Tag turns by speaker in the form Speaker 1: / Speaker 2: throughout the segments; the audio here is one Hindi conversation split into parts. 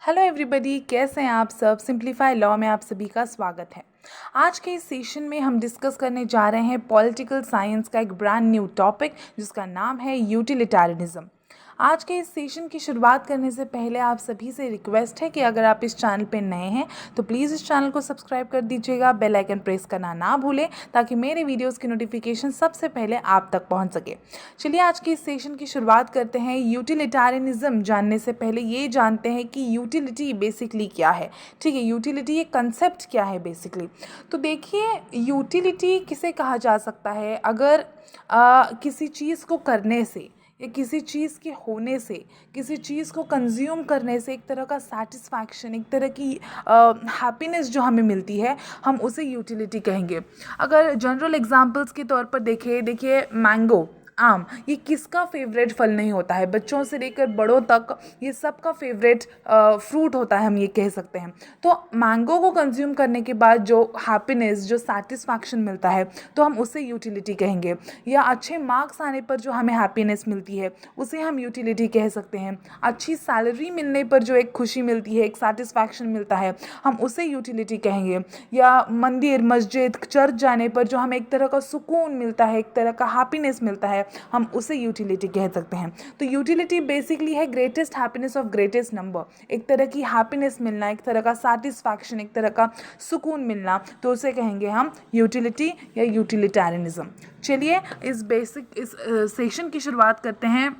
Speaker 1: हेलो एवरीबॉडी, कैसे हैं आप सब। सिंप्लीफाई लॉ में आप सभी का स्वागत है। आज के इस सेशन में हम डिस्कस करने जा रहे हैं पॉलिटिकल साइंस का एक ब्रांड न्यू टॉपिक जिसका नाम है यूटिलिटारियनिज्म। आज के इस सेशन की शुरुआत करने से पहले आप सभी से रिक्वेस्ट है कि अगर आप इस चैनल पे नए हैं तो प्लीज़ इस चैनल को सब्सक्राइब कर दीजिएगा, बेल आइकन प्रेस करना ना भूलें ताकि मेरे वीडियोस की नोटिफिकेशन सबसे पहले आप तक पहुंच सके। चलिए आज के इस सेशन की शुरुआत करते हैं। यूटिलिटारियनिज्म जानने से पहले ये जानते हैं कि यूटिलिटी बेसिकली क्या है। ठीक है, यूटिलिटी एक कंसेप्ट क्या है बेसिकली। तो देखिए, यूटिलिटी किसे कहा जा सकता है? अगर किसी चीज़ को करने से या किसी चीज़ के होने से, किसी चीज़ को कंज्यूम करने से एक तरह का सेटिस्फैक्शन, एक तरह की हैप्पीनेस जो हमें मिलती है, हम उसे यूटिलिटी कहेंगे। अगर जनरल एग्जांपल्स के तौर पर देखिए मैंगो, आम, ये किसका फेवरेट फल नहीं होता है? बच्चों से लेकर बड़ों तक ये सबका फेवरेट फ्रूट होता है, हम ये कह सकते हैं। तो मैंगो को कंज्यूम करने के बाद जो हैप्पीनेस, जो सेटिस्फैक्शन मिलता है, तो हम उसे यूटिलिटी कहेंगे। या अच्छे मार्क्स आने पर जो हमें हैप्पीनेस मिलती है उसे हम यूटिलिटी कह सकते हैं। अच्छी सैलरी मिलने पर जो एक खुशी मिलती है, एक सेटिस्फैक्शन मिलता है, हम उसे यूटिलिटी कहेंगे। या मंदिर, मस्जिद, चर्च जाने पर जो हमें एक तरह का सुकून मिलता है, एक तरह का हैप्पीनेस मिलता है, हम उसे यूटिलिटी कह सकते हैं। तो यूटिलिटी बेसिकली है greatest happiness of greatest number, एक तरह की हैप्पीनेस मिलना, एक तरह का सेटिस्फैक्शन, एक तरह का सुकून मिलना, तो उसे कहेंगे हम यूटिलिटी या यूटिलिटेरियनिज्म। चलिए इस सेशन की शुरुआत करते हैं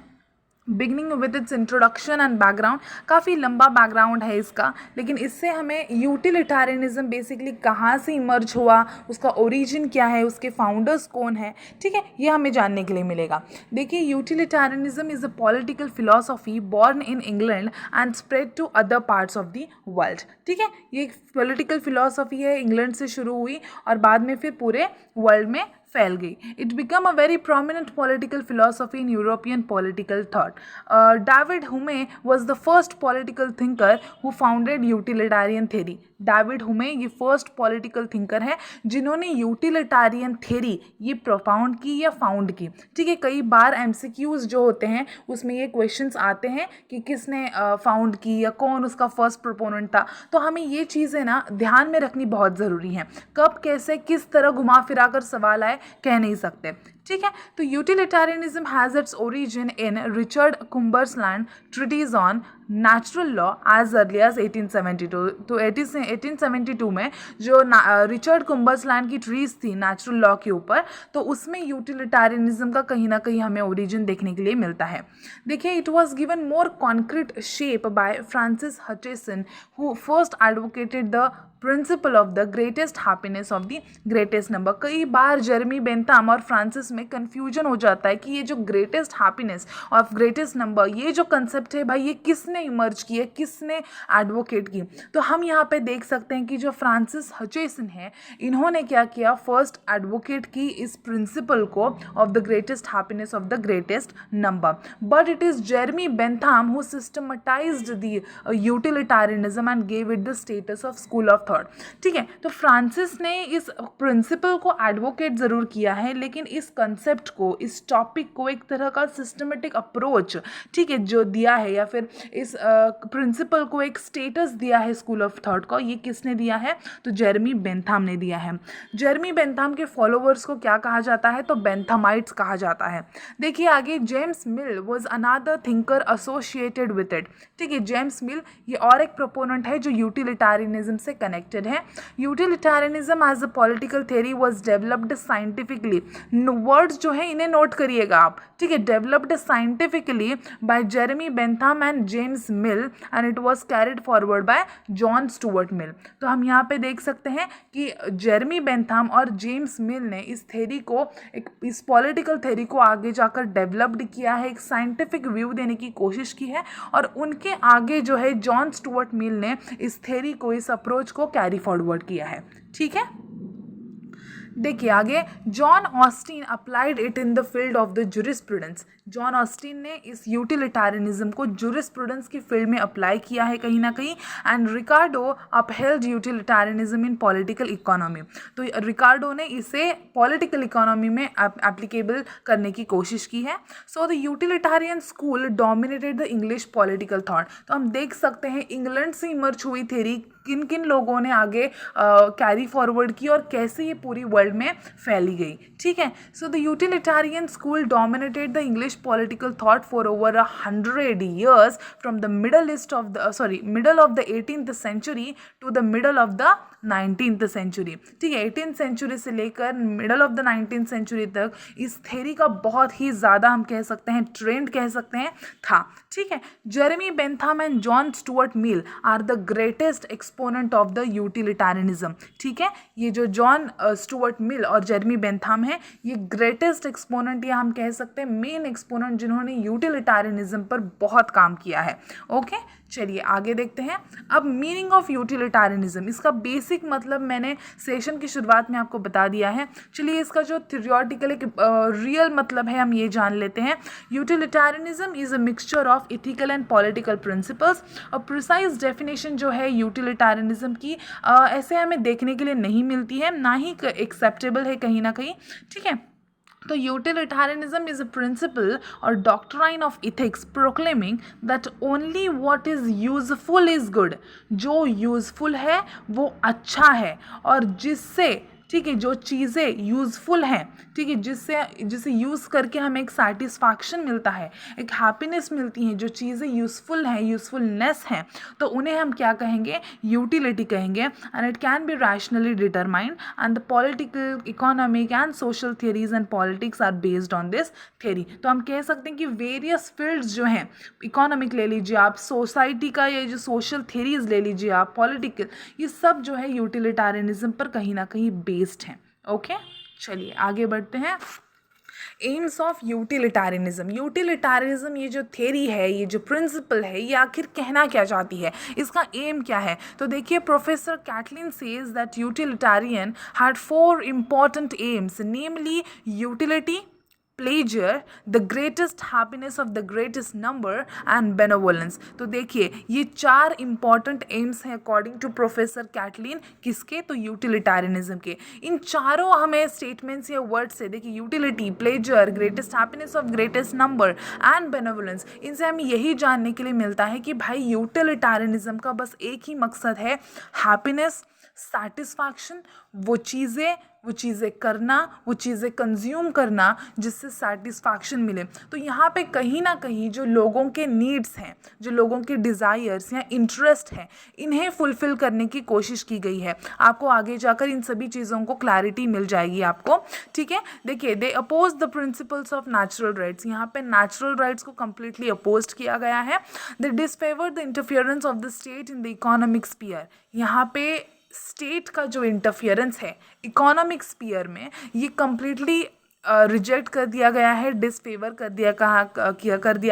Speaker 1: beginning with its introduction and background. काफ़ी लंबा बैकग्राउंड है इसका, लेकिन इससे हमें यूटिलिटारियनिज्म बेसिकली कहाँ से इमर्ज हुआ, उसका ओरिजिन क्या है, उसके फाउंडर्स कौन है, ठीक है, ये हमें जानने के लिए मिलेगा। देखिए, utilitarianism is a political philosophy born in England and spread to other parts of the world. ठीक है, ये एक पॉलिटिकल फिलॉसफी है, इंग्लैंड से शुरू हुई और बाद में फिर पूरे वर्ल्ड में फैल गई। It become a very prominent political philosophy in European political thought. David Hume was the first political thinker who founded utilitarian theory. David Hume ये फर्स्ट पॉलिटिकल थिंकर है जिन्होंने यूटिलिटारियन थेरी ये प्रोपाउंड की या फाउंड की। ठीक है, कई बार एमसीक्यूज जो होते हैं उसमें ये क्वेश्चंस आते हैं कि किसने फाउंड की या कौन उसका फर्स्ट प्रोपोनेंट था। तो हमें ये चीज़ें ना ध्यान में रखनी बहुत ज़रूरी है। कब, कैसे, किस तरह घुमा फिरा कर सवाल आए कह नहीं सकते। ठीक है, तो utilitarianism has its origin in Richard Cumberland's treatise on natural law as early as 1872। तो 1872 में जो रिचर्ड कुम्बर्सलैंड की ट्रीज थी नेचुरल लॉ के ऊपर, तो उसमें यूटिलिटारियनिज्म का कहीं ना कहीं हमें ओरिजिन देखने के लिए मिलता है। देखिए, it was given more concrete shape by Francis Hutchison who first advocated the principle of the greatest happiness of the greatest number. कई बार जेरेमी बेंथम और फ्रांसिस में कंफ्यूजन हो जाता है कि ये जो greatest happiness of greatest number, ये जो कंसेप्ट है भाई, ये किसने इमर्ज की है, किसने एडवोकेट की। तो हम यहाँ पे देख सकते हैं कि जो फ्रांसिस हचिसन है, इन्होंने क्या किया, फर्स्ट एडवोकेट की इस प्रिंसिपल को of the greatest happiness of the greatest number. But it is Jeremy Bentham who systematised the utilitarianism and gave it the status of school of thought. ठीक है, तो फ्रांसिस ने इस प्रिंसिपल को एडवोकेट ज़रूर किया है, लेकिन इस कंसेप्ट को, इस टॉपिक को एक तरह का सिस्टमेटिक अप्रोच, ठीक है, जो दिया है, या फिर इस प्रिंसिपल को एक स्टेटस दिया है स्कूल ऑफ थॉट को, ये किसने दिया है? तो जेरेमी बेंथम ने दिया है। जेरेमी बेंथम के फॉलोवर्स को क्या कहा जाता है? तो बेंथमाइट्स कहा जाता है। देखिए आगे, James mill was another thinker associated with it. ठीक है, जेम्स मिल ये और एक प्रोपोनेंट है जो यूटिलिटारियनिज्म से कनेक्टेड है। Utilitarianism as a political theory was developed scientifically. Words जो है इन्हें नोट करिएगा आप। ठीक है, developed scientifically by Jeremy Bentham and James Mill and it was carried forward by John Stuart Mill. तो हम यहाँ पे देख सकते हैं कि जेरेमी बेंथम और जेम्स मिल ने इस थ्योरी को, इस पॉलिटिकल थ्योरी को आगे जाकर डेवलप्ड किया है, एक साइंटिफिक व्यू देने की कोशिश की है, और उनके आगे जो है जॉन स्टुअर्ट मिल ने इस थ्योरी को, इस अप्रोच को कैरी फॉरवर्ड किया है। ठीक है, देखिए आगे, John Austin applied it in the field of the jurisprudence. John Austin ने इस यूटिलिटारियनिज्म को जूरिस्प्रूडेंस की फील्ड में अप्लाई किया है कहीं ना कहीं, and Ricardo upheld utilitarianism in political economy. तो रिकार्डो ने इसे पॉलिटिकल इकोनॉमी में एप्लीकेबल करने की कोशिश की है। So the utilitarian school dominated the English political thought. तो हम देख सकते हैं इंग्लैंड से इमर्ज हुई थ्योरी किन किन लोगों ने आगे कैरी फॉरवर्ड की और कैसे ये पूरी वर्ल्ड में फैली गई। ठीक है, so the utilitarian school dominated the English political thought for over 100 years from the middle of the 18th century to the middle of the 19th century। ठीक है, 18th century से लेकर middle of the 19th century तक इस थ्योरी का बहुत ही ज़्यादा हम कह सकते हैं ट्रेंड कह सकते हैं था। ठीक है, Jeremy Bentham and John Stuart Mill are the greatest exponent of the utilitarianism. ठीक है, ये जो जॉन स्टुअर्ट मिल और जेरेमी बेंथम है, ये ग्रेटेस्ट एक्सपोनेंट या हम कह सकते हैं मेन एक्सपोनेंट जिन्होंने यूटिलिटारियनिज्म पर बहुत काम किया है। ओके, चलिए आगे देखते हैं। अब मीनिंग ऑफ यूटिलिटारियनिज्म, इसका बेसिक मतलब मैंने सेशन की शुरुआत में आपको बता दिया है। चलिए इसका जो थियोरेटिकल एक रियल मतलब है हम ये जान लेते हैं। Utilitarianism is a mixture of ethical and political principles. और प्रिसाइज डेफिनेशन जो है यूटिलिटारियनिज्म की ऐसे हमें देखने के लिए नहीं मिलती है, ना ही एक्सेप्टेबल है कहीं ना कहीं। ठीक है, तो यूटिलिटारियनिज्म इज अ प्रिंसिपल और doctrine of ethics proclaiming that only what is useful is good. जो यूजफुल है वो अच्छा है, और जिससे ठीक है जो चीज़ें यूज़फुल हैं, ठीक है जिसे यूज़ करके हमें एक सेटिस्फैक्शन मिलता है, एक हैप्पीनेस मिलती है, जो चीज़ें यूज़फुल हैं, यूज़फुलनेस हैं, तो उन्हें हम क्या कहेंगे, यूटिलिटी कहेंगे। And it can be rationally determined and the political economic and social theories and politics are based on this theory. तो हम कह सकते हैं कि वेरियस फील्ड्स जो हैं, इकोनॉमिक ले लीजिए आप, सोसाइटी का ये जो सोशल थियरीज ले लीजिए आप, पॉलिटिकल, ये सब जो है यूटिलिटारियनिज्म पर कहीं ना कहीं बेस्ड हैं। ओके, चलिए आगे बढ़ते हैं। AIIMS of यूटिलिटारियनिज्म। यूटिलिटारियनिज्म ये जो थ्योरी है, ये जो प्रिंसिपल है, ये आखिर कहना क्या चाहती है, इसका एम क्या है? तो देखिए, professor Catlin says that utilitarian had 4 important aims, namely utility, pleasure, the greatest happiness of the greatest number and benevolence. तो देखिए ये 4 इंपॉर्टेंट एम्स हैं अकॉर्डिंग टू प्रोफेसर कैटलिन, किसके? तो यूटिलिटारियनिज्म के। इन चारों हमें स्टेटमेंट्स या वर्ड से, देखिए utility, pleasure, greatest happiness of greatest number and benevolence, इनसे हमें यही जानने के लिए मिलता है कि भाई यूटिलिटारियनिज्म का बस एक ही मकसद है, हैप्पीनेस, सेटिस्फैक्शन, वो चीज़ें करना, वो चीज़ें कंज्यूम करना जिससे सेटिस्फैक्शन मिले। तो यहाँ पे कहीं ना कहीं जो लोगों के नीड्स हैं, जो लोगों के डिज़ायर्स या इंटरेस्ट हैं, इन्हें फुलफ़िल करने की कोशिश की गई है। आपको आगे जाकर इन सभी चीज़ों को क्लैरिटी मिल जाएगी आपको। ठीक है, देखिए, they oppose the principles of natural rights. यहाँ पे नेचुरल राइट्स को कम्प्लीटली अपोज किया गया है। They disfavour the interference of the state in the economic sphere. यहाँ पे स्टेट का जो इंटरफियरेंस है इकोनॉमिक स्फीयर में, ये कम्प्लीटली रिजेक्ट कर दिया गया है, डिसफेवर कर दिया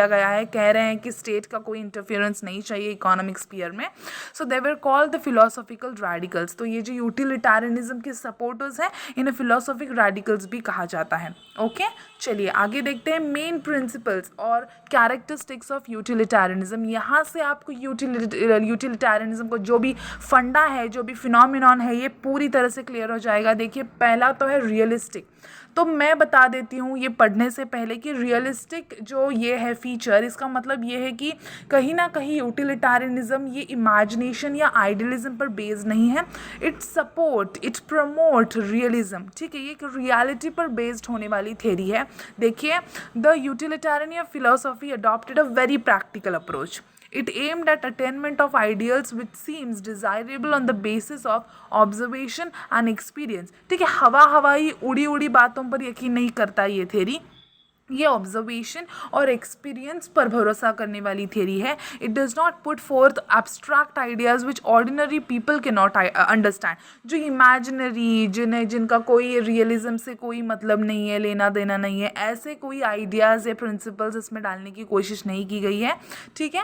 Speaker 1: गया है। कह रहे हैं कि स्टेट का कोई इंटरफियरेंस नहीं चाहिए इकोनॉमिक स्फीयर में। So they were called the philosophical radicals. तो ये जो यूटिलिटारियनिज्म के सपोर्टर्स हैं, इन्हें फिलोसॉफिक रेडिकल्स भी कहा जाता है। ओके, चलिए आगे देखते हैं मेन प्रिंसिपल्स और कैरेक्टरिस्टिक्स ऑफ यूटिलिटारियनिज्म। यहाँ से आपको यूटिलिटारियनिज्म को जो भी फंडा है, जो भी फिनोमिनॉन है, ये पूरी तरह से क्लियर हो जाएगा। देखिए, पहला तो है रियलिस्टिक। तो मैं बता देती हूँ ये पढ़ने से पहले कि रियलिस्टिक जो ये है फीचर, इसका मतलब ये है कि कहीं ना कहीं यूटिलिटारियनिज्म ये इमेजिनेशन या आइडियलिज्म पर बेस्ड नहीं है। It promote realism. ठीक है, ये एक रियलिटी पर बेस्ड होने वाली थ्योरी है। देखिए, the utilitarian philosophy adopted a very practical approach. It aimed at attainment of ideals which seems desirable on the basis of observation and experience. ठीक है, हवाई उड़ी बातों पर यकीन नहीं करता ये थ्योरी। ये ऑब्जर्वेशन और एक्सपीरियंस पर भरोसा करने वाली थ्योरी है। It does not put fourth abstract ideas which ordinary people के नॉट अंडरस्टैंड। जो इमेजिनरी, जिनका कोई रियलिज्म से कोई मतलब नहीं है, लेना देना नहीं है, ऐसे कोई आइडियाज़ या प्रिंसिपल्स इसमें डालने की कोशिश नहीं की गई है। ठीक है,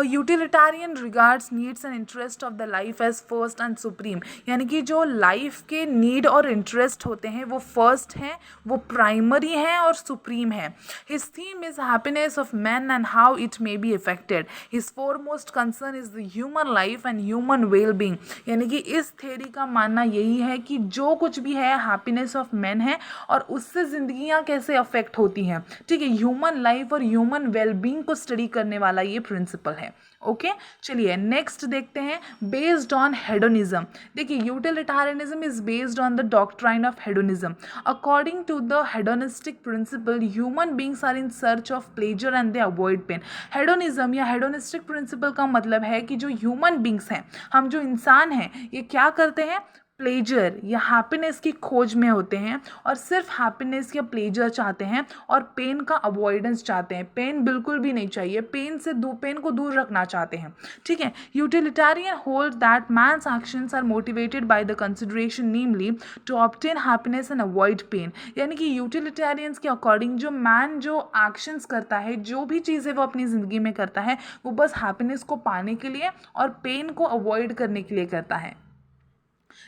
Speaker 1: utilitarian regards needs and interest of the life as first and supreme, यानी कि जो लाइफ के नीड और इंटरेस्ट होते हैं वो फर्स्ट हैं, वो प्राइमरी हैं और सुप्रीम है. His theme is happiness of man and how it may be affected. His foremost concern is the human life and human well being, यानी कि इस थ्योरी का मानना यही है कि जो कुछ भी है हैप्पीनेस ऑफ मैन है और उससे जिंदगियां कैसे अफेक्ट होती हैं. ठीक है, ह्यूमन लाइफ और ह्यूमन वेल बींग को स्टडी करने वाला ये प्रिंसिपल है. ओके, चलिए नेक्स्ट देखते हैं. Based on hedonism. देखिए, utilitarianism is based on the doctrine of hedonism. According to the hedonistic principle human beings are in search of pleasure and they avoid pain. Hedonism या हेडोनिस्टिक प्रिंसिपल का मतलब है कि जो ह्यूमन बींग्स हैं, हम जो इंसान हैं, ये क्या करते हैं, प्लेजर या हैप्पीनेस की खोज में होते हैं और सिर्फ हैप्पीनेस या प्लेजर चाहते हैं और पेन का अवॉइडेंस चाहते हैं. पेन बिल्कुल भी नहीं चाहिए, पेन को दूर रखना चाहते हैं. ठीक है, utilitarian hold that man's actions are motivated by the consideration namely to obtain happiness and avoid pain. यानी कि यूटिलिटारियंस के अकॉर्डिंग जो मैन जो एक्शंस करता है, जो भी चीज़ें वो अपनी ज़िंदगी में करता है, वो बस हैप्पीनेस को पाने के लिए और पेन को अवॉइड करने के लिए करता है.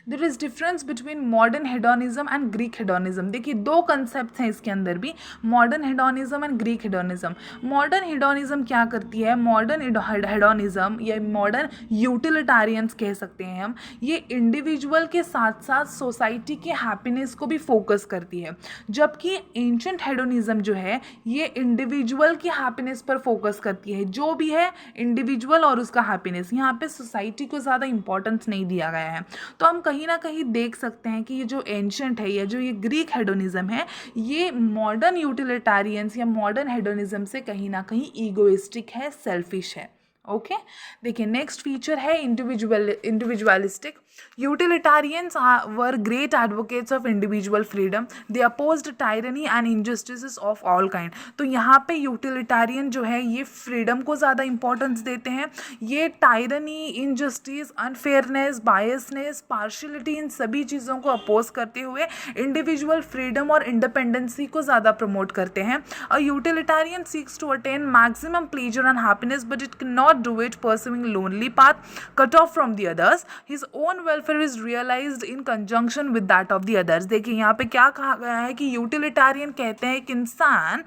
Speaker 1: There is difference between modern hedonism and Greek hedonism. देखिए, दो कंसेप्ट हैं इसके अंदर भी, modern hedonism and Greek hedonism. Modern hedonism क्या करती है, मॉडर्न हेडोनिज्म या मॉडर्न यूटिलिटारियंस कह सकते हैं हम, ये इंडिविजुअल के साथ साथ सोसाइटी के हैप्पीनेस को भी फोकस करती है. जबकि एंशिएंट हेडोनिज्म जो है ये इंडिविजुअल की हैप्पीनेस पर फोकस करती है. जो भी है इंडिविजुअल और उसका हैप्पीनेस, यहाँ पे सोसाइटी को ज़्यादा इंपॉर्टेंस नहीं दिया गया है. तो हम कहीं ना कहीं देख सकते हैं कि ये जो एंशिएंट है या जो ये ग्रीक हेडोनिज्म है, ये मॉडर्न यूटिलिटारियंस या मॉडर्न हेडोनिज्म से कहीं ना कहीं ईगोइस्टिक है, सेल्फिश है. ओके, देखिए नेक्स्ट फीचर है individualistic. Utilitarians were great advocates of individual freedom. They opposed tyranny and injustice of all kind. तो यहाँ पे यूटिलिटारियन जो है ये फ्रीडम को ज़्यादा इंपॉर्टेंस देते हैं. ये tyranny, injustice, unfairness, biasness, partiality, इन सभी चीज़ों को अपोज करते हुए इंडिविजुअल फ्रीडम और इंडिपेंडेंसी को ज़्यादा प्रमोट करते हैं. A utilitarian seeks to attain maximum pleasure and happiness but it can not do it pursuing lonely path cut off from the others. His own welfare is realized in conjunction with that of the others. देखिए यहाँ पे क्या कहा गया है कि यूटिलिटारियन कहते हैं कि इंसान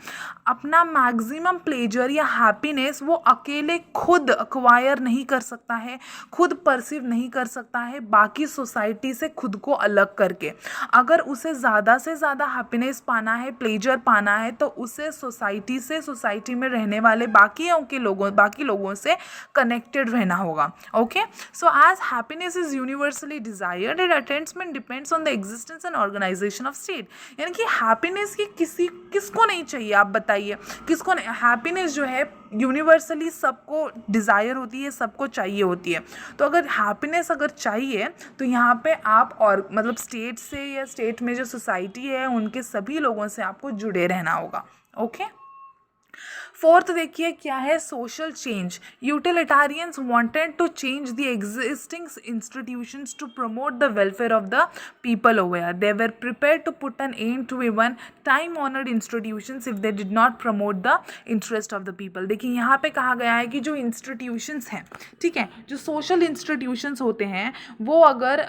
Speaker 1: अपना मैक्सिमम प्लेजर या हैप्पीनेस वो अकेले खुद अक्वायर नहीं कर सकता है, खुद परसीव नहीं कर सकता है बाकी सोसाइटी से खुद को अलग करके. अगर उसे ज़्यादा से ज़्यादा हैप्पीनेस पाना है, प्लेजर पाना है, तो उसे सोसाइटी में रहने वाले बाकी लोगों से कनेक्टेड रहना होगा. Okay, so as happiness is universally desired, it attainment depends on the existence and organisation of state. यानी कि हैप्पीनेस की किसको नहीं चाहिए, आप बताइए किसको नहीं. हैप्पीनेस जो है यूनिवर्सली सबको डिज़ायर होती है, सबको चाहिए होती है. तो अगर हैप्पीनेस अगर चाहिए तो यहाँ पे आप और मतलब स्टेट से या स्टेट में जो सोसाइटी है उनके सभी लोगों से आपको जुड़े रहना होगा. ओके, फोर्थ देखिए क्या है, social change. Utilitarians wanted to change the existing institutions to promote the welfare of the people over. They were prepared to put an end to even time honoured institutions if they did not promote the interest of the people. देखिए यहाँ पे कहा गया है कि जो इंस्टीट्यूशंस हैं, ठीक है, जो सोशल इंस्टीट्यूशंस होते हैं वो अगर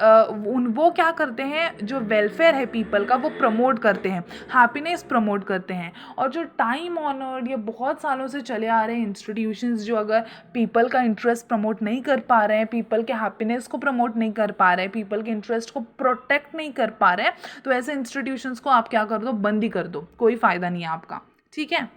Speaker 1: वो क्या करते हैं, जो वेलफेयर है पीपल का वो प्रमोट करते हैं, हैप्पीनेस प्रमोट करते हैं. और जो टाइम ऑनर्ड या बहुत सालों से चले आ रहे हैं इंस्टीट्यूशंस जो अगर पीपल का इंटरेस्ट प्रमोट नहीं कर पा रहे हैं, पीपल के हैप्पीनेस को प्रमोट नहीं कर पा रहे हैं, पीपल के इंटरेस्ट को प्रोटेक्ट नहीं कर पा रहे हैं, तो ऐसे इंस्टीट्यूशंस को आप क्या कर दो, बंद ही कर दो, कोई फ़ायदा नहीं है आपका. ठीक है.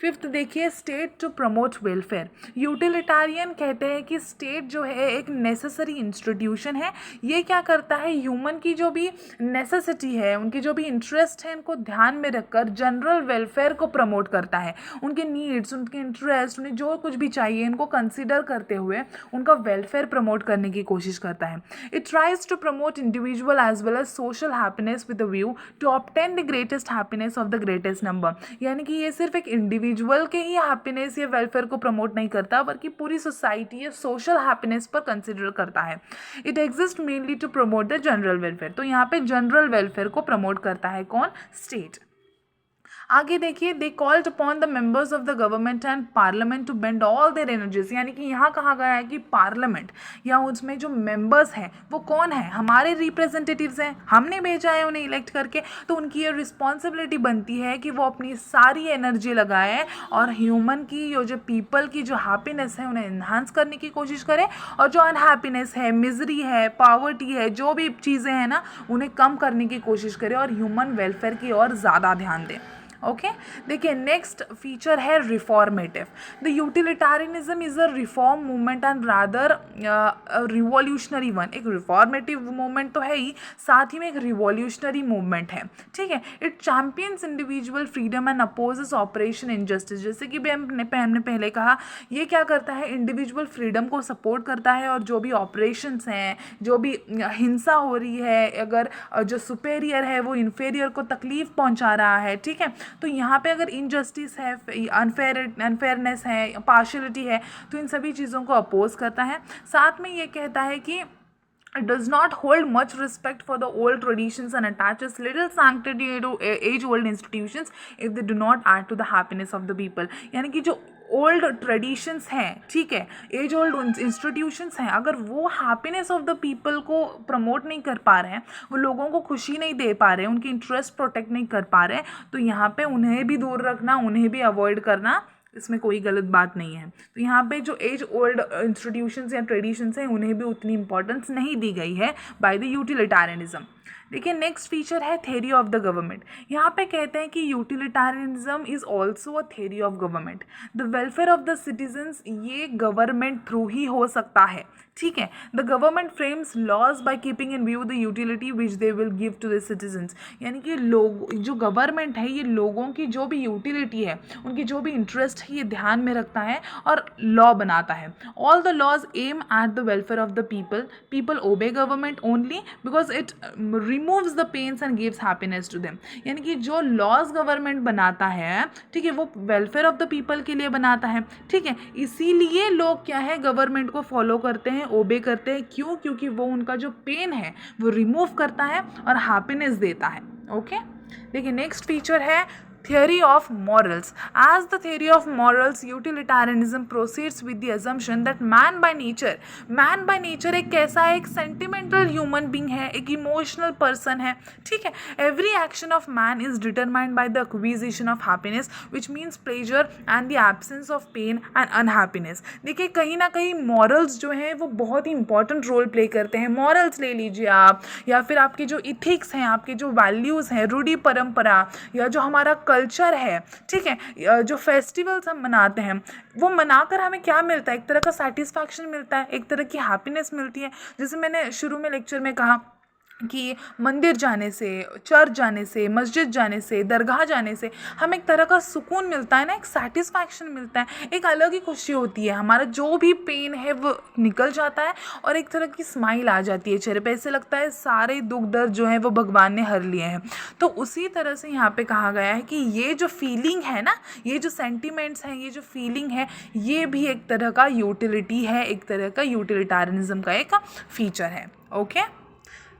Speaker 1: फिफ्थ देखिए, स्टेट टू प्रमोट वेलफेयर. यूटिलिटारियन कहते हैं कि स्टेट जो है एक नेसेसरी इंस्टीट्यूशन है. ये क्या करता है, ह्यूमन की जो भी नेसेसिटी है, उनकी जो भी इंटरेस्ट है, इनको ध्यान में रखकर जनरल वेलफेयर को प्रमोट करता है. उनके नीड्स, उनके इंटरेस्ट, उन्हें जो कुछ भी चाहिए इनको कंसिडर करते हुए उनका वेलफेयर प्रमोट करने की कोशिश करता है. It tries to promote individual as well as social happiness with a view to obtain the greatest happiness of the greatest number. यानी कि ये सिर्फ एक इंडिविजुअल के ही हैप्पीनेस या वेलफेयर को प्रमोट नहीं करता बल्कि पूरी सोसाइटी या सोशल हैप्पीनेस पर कंसिडर करता है. It exist mainly to promote the general welfare. तो यहाँ पे जनरल वेलफेयर को प्रमोट करता है कौन, स्टेट. आगे देखिए, they called upon the members of the government and parliament to bend all their energies, यानी कि यहाँ कहा गया है कि पार्लियामेंट या उसमें जो मेंबर्स हैं वो कौन है, हमारे रिप्रेजेंटेटिव्स हैं, हमने भेजा है उन्हें इलेक्ट करके, तो उनकी ये रिस्पॉन्सिबिलिटी बनती है कि वो अपनी सारी एनर्जी लगाएं और ह्यूमन की जो पीपल की जो हैप्पीनेस है उन्हें इन्हांस करने की कोशिश करें, और जो अनहैप्पीनेस है, मिजरी है, पॉवर्टी है, जो भी चीज़ें हैं ना उन्हें कम करने की कोशिश करें और ह्यूमन वेलफेयर की ओर ज़्यादा ध्यान दें। ओके, देखिए नेक्स्ट फीचर है reformative. The utilitarianism is a reform movement and rather revolutionary one. एक रिफॉर्मेटिव मूवमेंट तो है ही, साथ ही में एक रिवॉल्यूशनरी मूवमेंट है, ठीक है। It champions individual freedom and opposes operation injustice. जैसे कि भी हमने पहले कहा, ये क्या करता है, इंडिविजुअल फ्रीडम को सपोर्ट करता है और जो भी ऑपरेशंस हैं, जो भी हिंसा हो रही है, अगर जो सुपेरियर है वो इन्फेरियर को तकलीफ पहुंचा रहा है, ठीक है, तो यहाँ पे अगर इनजस्टिस है, अनफेयरनेस है, पार्शियलिटी है, तो इन सभी चीज़ों को अपोज करता है। साथ में ये कहता है कि it does not hold much respect for the old traditions and attaches little sanctity to age-old institutions if they do not add to the happiness of the people। यानी कि जो ओल्ड ट्रेडिशंस हैं, ठीक है, एज ओल्ड इंस्टीट्यूशंस हैं, अगर वो हैप्पीनेस ऑफ द पीपल को प्रमोट नहीं कर पा रहे हैं, वो लोगों को खुशी नहीं दे पा रहे हैं, उनके इंटरेस्ट प्रोटेक्ट नहीं कर पा रहे हैं, तो यहाँ पे उन्हें भी दूर रखना, उन्हें भी अवॉइड करना, इसमें कोई गलत बात नहीं है। तो यहाँ पे जो एज ओल्ड इंस्टीट्यूशंस या ट्रेडिशंस हैं उन्हें भी उतनी इंपॉर्टेंस नहीं दी गई है बाय द यूटिलिटारियनिज्म। देखिए नेक्स्ट फीचर है थेरी ऑफ द गवर्नमेंट। यहाँ पे कहते हैं कि utilitarianism is also a theory of government. The welfare of the citizens ये गवर्नमेंट थ्रू ही हो सकता है, ठीक है। The government frames laws by keeping in view the utility which they will give to the citizens. यानी कि लोग, जो गवर्नमेंट है ये लोगों की जो भी यूटिलिटी है, उनकी जो भी इंटरेस्ट है, ये ध्यान में रखता है और लॉ बनाता है। All the laws aim at the welfare of the people. People obey government only because it removes the pains and gives happiness to them. यानी कि जो लॉज गवर्नमेंट बनाता है, ठीक है, वो वेलफेयर ऑफ द पीपल के लिए बनाता है, ठीक है, इसीलिए लोग क्या है, गवर्नमेंट को फॉलो करते हैं, ओबे करते हैं। क्यों? क्योंकि वो उनका जो पेन है वो रिमूव करता है और हैप्पीनेस देता है। ओके, देखिए नेक्स्ट फीचर है theory of morals। As the theory of morals, utilitarianism proceeds with the assumption that man by nature एक कैसा है, एक sentimental human being है, एक emotional person है, ठीक है। Every action of man is determined by the acquisition of happiness, which means pleasure and the absence of pain and unhappiness। देखिए कहीं ना कहीं morals जो हैं वो बहुत ही important role play करते हैं। morals ले लीजिए आप, या फिर आपके जो ethics हैं, आपके जो values हैं, रूढ़ी परंपरा, या जो हमारा कल्चर है, ठीक है, जो फेस्टिवल्स हम मनाते हैं, वो मनाकर हमें क्या मिलता है, एक तरह का सेटिस्फैक्शन मिलता है, एक तरह की हैप्पीनेस मिलती है। जैसे मैंने शुरू में लेक्चर में कहा कि मंदिर जाने से, चर्च जाने से, मस्जिद जाने से, दरगाह जाने से हमें एक तरह का सुकून मिलता है ना, एक सेटिस्फैक्शन मिलता है, एक अलग ही खुशी होती है, हमारा जो भी पेन है वो निकल जाता है और एक तरह की स्माइल आ जाती है चेहरे पे, ऐसे लगता है सारे दुख दर्द जो है वो भगवान ने हर लिए हैं। तो उसी तरह से यहाँ पे कहा गया है कि ये जो फीलिंग है ना, ये जो सेंटिमेंट्स हैं, ये जो फीलिंग है, ये भी एक तरह का यूटिलिटी है, एक तरह का यूटिलिटारियनिज्म का एक फीचर है। ओके,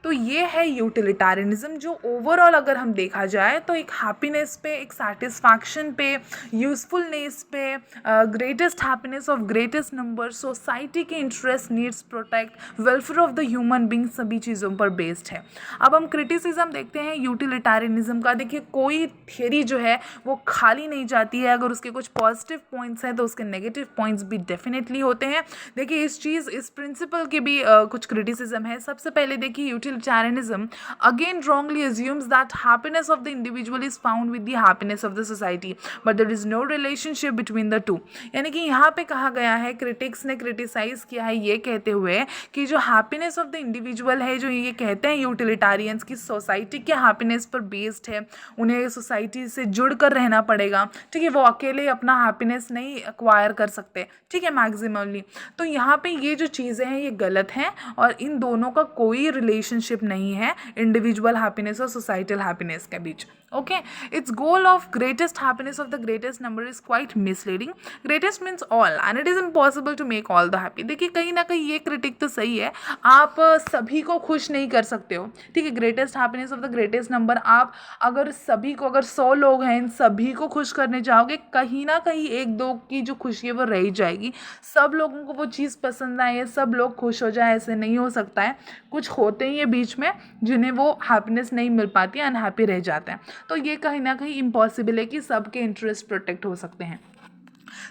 Speaker 1: तो ये है यूटिलिटारियनिज्म, जो ओवरऑल अगर हम देखा जाए तो एक हैप्पीनेस पे, एक सेटिस्फैक्शन पे, यूजफुलनेस पे, greatest happiness of greatest number, society के interest, needs, protect, welfare of the human being, सभी चीज़ों पर बेस्ड है। अब हम क्रिटिसिज्म देखते हैं यूटिलिटारियनिज्म का। देखिए कोई थियरी जो है वो खाली नहीं जाती है, अगर उसके कुछ पॉजिटिव पॉइंट्स हैं तो उसके नेगेटिव पॉइंट्स भी डेफिनेटली होते हैं। देखिए इस प्रिंसिपल के भी कुछ क्रिटिसिज्म है। सबसे पहले देखिए utilitarianism again wrongly assumes that happiness of the individual is found with the happiness of the society, but there is no relationship between the two। यानी कि यहाँ पे कहा गया है, क्रिटिक्स ने क्रिटिसाइज किया है ये कहते हुए कि जो हैप्पीनेस ऑफ द इंडिविजुअल है, जो ये कहते हैं यूटिलिटारियंस की सोसाइटी के हैप्पीनेस पर बेस्ड है, उन्हें सोसाइटी से जुड़ कर रहना पड़ेगा, ठीक है, वो अकेले अपना हैप्पीनेस नहीं एक्वायर कर सकते, ठीक है, मैक्सिममली। तो यहाँ पे ये जो चीज़ें हैं ये गलत हैं और इन दोनों का कोई रिलेशनशिप नहीं है इंडिविजुअल हैप्पीनेस और सोसाइटल हैप्पीनेस के बीच। Okay, its goal of greatest happiness of the greatest number is quite misleading. Greatest means all and it is impossible to make all the happy. देखिए कहीं ना कहीं ये क्रिटिक तो सही है, आप सभी को खुश नहीं कर सकते हो, ठीक है. Greatest happiness of the greatest number, आप अगर सभी को, अगर 100 लोग हैं, इन सभी को खुश करने जाओगे, कहीं ना कहीं एक दो की जो खुशी है वो रह जाएगी. सब लोगों को वो चीज़ पसंद आए, सब लोग खुश हो जाए, ऐसे नहीं हो सकता है. कुछ होते ही है बीच में जिन्हें वो हैप्पीनेस नहीं मिल पाती, अनहैप्पी रह जाते हैं. तो ये कहीं ना कहीं इम्पॉसिबल है कि सबके इंटरेस्ट प्रोटेक्ट हो सकते हैं.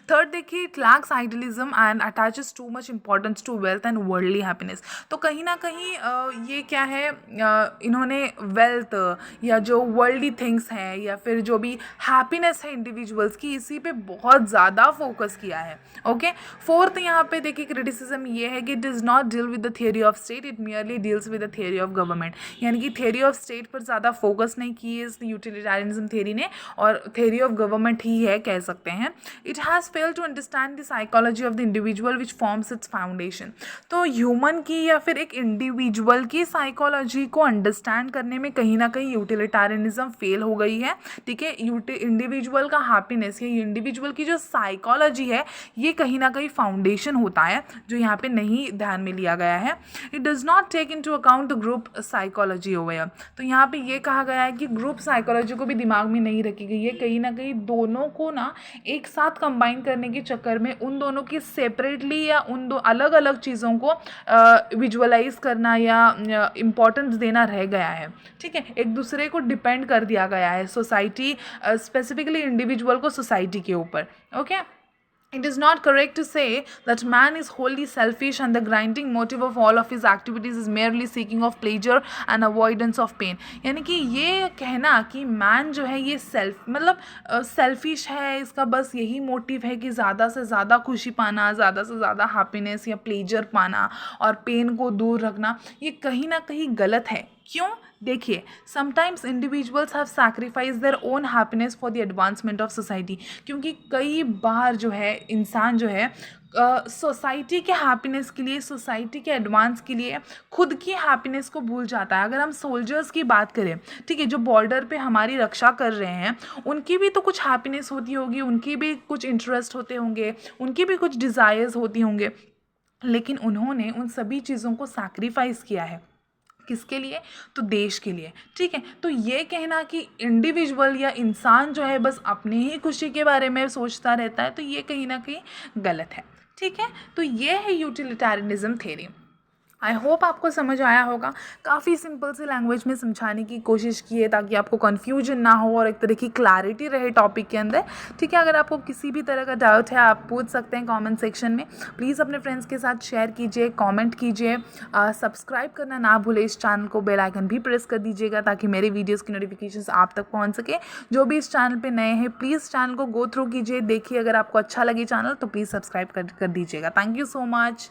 Speaker 1: थर्ड देखिए, it lacks idealism and attaches too much importance to wealth and worldly happiness. तो कहीं ना कहीं ये क्या है, इन्होंने वेल्थ या जो वर्ल्डली थिंग्स हैं या फिर जो भी हैप्पीनेस है इंडिविजुअल्स की, इसी पे बहुत ज़्यादा फोकस किया है. ओके. फोर्थ यहाँ पे देखिए क्रिटिसिज्म ये है कि it does not deal with the theory of state, it merely deals with the theory of government. यानी कि थियोरी ऑफ स्टेट पर ज़्यादा फोकस नहीं की है इस यूटिलिटारियनिज्म थियोरी ने, और थियोरी ऑफ गवर्नमेंट ही है कह सकते हैं. It has failed to understand the psychology of the individual which forms its foundation. तो ह्यूमन की या फिर एक इंडिविजुअल की साइकोलॉजी को अंडरस्टैंड करने में कहीं ना कहीं यूटिलिटारियनिज्म फेल हो गई है. ठीक है. इंडिविजुअल का हैप्पीनेस या इंडिविजुअल की जो साइकोलॉजी है, ये कहीं ना कहीं फाउंडेशन होता है, जो यहाँ पे नहीं ध्यान में लिया गया है. It does not take into account the group psychology over. तो यहाँ पे ये कहा गया है कि ग्रुप साइकोलॉजी को भी दिमाग में नहीं रखी गई है. कहीं ना कहीं दोनों को ना एक साथ कंबाइन करने के चक्कर में उन दोनों की सेपरेटली या उन दो अलग अलग चीज़ों को विजुअलाइज करना या इम्पोर्टेंस देना रह गया है. ठीक है. एक दूसरे को डिपेंड कर दिया गया है सोसाइटी, स्पेसिफिकली इंडिविजुअल को सोसाइटी के ऊपर. Okay. It is not correct to say that man is wholly selfish and the grinding motive of all of his activities is merely seeking of pleasure and avoidance of pain. यानी कि ये कहना कि मैन जो है ये सेल्फिश है, इसका बस यही मोटिव है कि ज़्यादा से ज़्यादा खुशी पाना, ज़्यादा से ज़्यादा हैप्पीनेस या प्लेजर पाना और पेन को दूर रखना, ये कहीं ना कहीं गलत है. क्यों? देखिए, sometimes individuals have sacrifice their own happiness for the advancement of society. क्योंकि कई बार जो है इंसान जो है सोसाइटी के हैप्पीनेस के लिए, सोसाइटी के एडवांस के लिए खुद की हैप्पीनेस को भूल जाता है. अगर हम सोल्जर्स की बात करें, ठीक है, जो बॉर्डर पे हमारी रक्षा कर रहे हैं, उनकी भी तो कुछ हैप्पीनेस होती होगी, उनकी भी कुछ इंटरेस्ट होते होंगे, उनकी भी कुछ डिज़ायर्स होती होंगे, लेकिन उन्होंने उन सभी चीज़ों को सैक्रिफाइस किया है. किसके लिए? तो देश के लिए. ठीक है. तो ये कहना कि इंडिविजुअल या इंसान जो है बस अपनी ही खुशी के बारे में सोचता रहता है, तो ये कहीं ना कहीं गलत है. ठीक है. तो ये है यूटिलिटारियनिज्म थ्योरी. आई होप आपको समझ आया होगा. काफ़ी सिंपल सी लैंग्वेज में समझाने की कोशिश की है ताकि आपको कन्फ्यूजन ना हो और एक तरह की क्लैरिटी रहे टॉपिक के अंदर. ठीक है. अगर आपको किसी भी तरह का डाउट है, आप पूछ सकते हैं कमेंट सेक्शन में. प्लीज़ अपने फ्रेंड्स के साथ शेयर कीजिए, कमेंट कीजिए, सब्सक्राइब करना ना भूलें इस चैनल को. बेल आइकन भी प्रेस कर दीजिएगा ताकि मेरे वीडियोस की नोटिफिकेशंस आप तक पहुंच सके. जो भी इस चैनल पे नए हैं, प्लीज़ चैनल को गो थ्रू कीजिए, देखिए. अगर आपको अच्छा लगे चैनल तो प्लीज़ सब्सक्राइब कर दीजिएगा. Thank you so much.